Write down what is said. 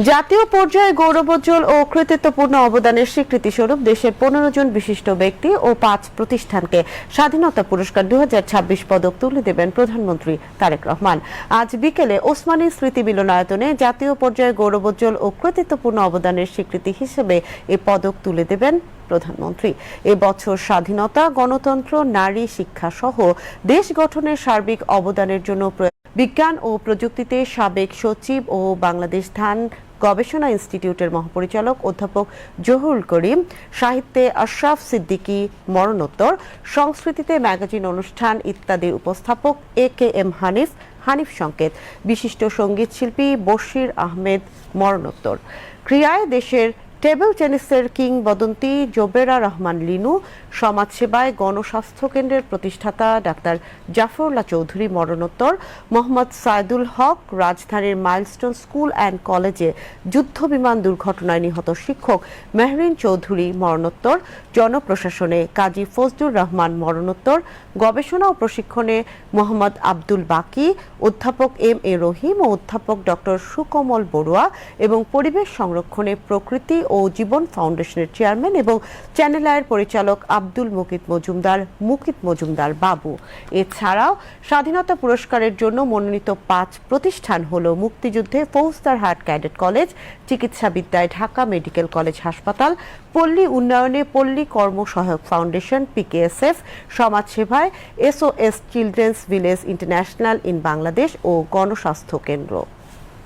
জাতীয় পর্যায়ে গৌরবোজ্জ্বল ও কৃতিত্বপূর্ণ অবদানের স্বীকৃতিস্বরূপ দেশের 15 জন বিশিষ্ট ব্যক্তি ও 5 প্রতিষ্ঠানকে স্বাধীনতা পুরস্কার 2026 পদক তুলে দেবেন প্রধানমন্ত্রী তারেক রহমান। আজ বিকেলে ওসমানী স্মৃতি মিলনায়তনে জাতীয় পর্যায়ে গৌরবোজ্জ্বল ও কৃতিত্বপূর্ণ অবদানের স্বীকৃতি হিসেবে এই পদক তুলে দেবেন প্রধানমন্ত্রী। এবছর স্বাধীনতা, গণতন্ত্র, নারী, শিক্ষা সহ দেশ গঠনের সার্বিক অবদানের জন্য বিজ্ঞান ও প্রযুক্তিতে সাবেক সচিব ও বাংলাদেশ ধান গবেষণা ইনস্টিটিউটের মহাপরিচালক অধ্যাপক জহুরুল করিম, সাহিত্যে আশরাফ সিদ্দিকী মরণোত্তর, সংস্কৃতিতে ম্যাগাজিন অনুষ্ঠান ইত্যাদির উপস্থাপক AKM হানিফ সংকেত, বিশিষ্ট সঙ্গীত শিল্পী বশির আহমেদ মরণোত্তর। ক্রীড়ায় দেশের টেবিল টেনিসের কিংবদন্তি জোবেরা রহমান লিনু, সমাজসেবায় গণস্বাস্থ্য কেন্দ্রের প্রতিষ্ঠাতা ডাক্তার জাফরুল্লাহ চৌধুরী মরণোত্তর, মোহাম্মদ সাইদুল হক, রাজধানীর মাইলস্টোন স্কুল অ্যান্ড কলেজে যুদ্ধবিমান দুর্ঘটনায় নিহত শিক্ষক মেহরিন চৌধুরী মরণোত্তর, জনপ্রশাসনে কাজী ফজলুর রহমান মরণোত্তর, গবেষণা ও প্রশিক্ষণে মোহাম্মদ আব্দুল বাকি, অধ্যাপক MA রহিম ও অধ্যাপক ডক্টর সুকমল বড়ুয়া এবং পরিবেশ সংরক্ষণে প্রকৃতি ও জীবন ফাউন্ডেশনের চেয়ারম্যান এবং চ্যানেল আইয়ের পরিচালক আব্দুল মুকিত মজুমদার বাবু। এছাড়াও স্বাধীনতা পুরস্কারের জন্য মনোনীত 5 প্রতিষ্ঠান হল মুক্তিযুদ্ধে ফৌজদারহাট ক্যাডেট কলেজ, চিকিৎসাবিদ্যায় ঢাকা মেডিকেল কলেজ হাসপাতাল, পল্লী উন্নয়নে পল্লী কর্ম সহায়ক ফাউন্ডেশন PKSF, সমাজসেবায় SOS children's village international in Bangladesh ও গণস্বাস্থ্য কেন্দ্র।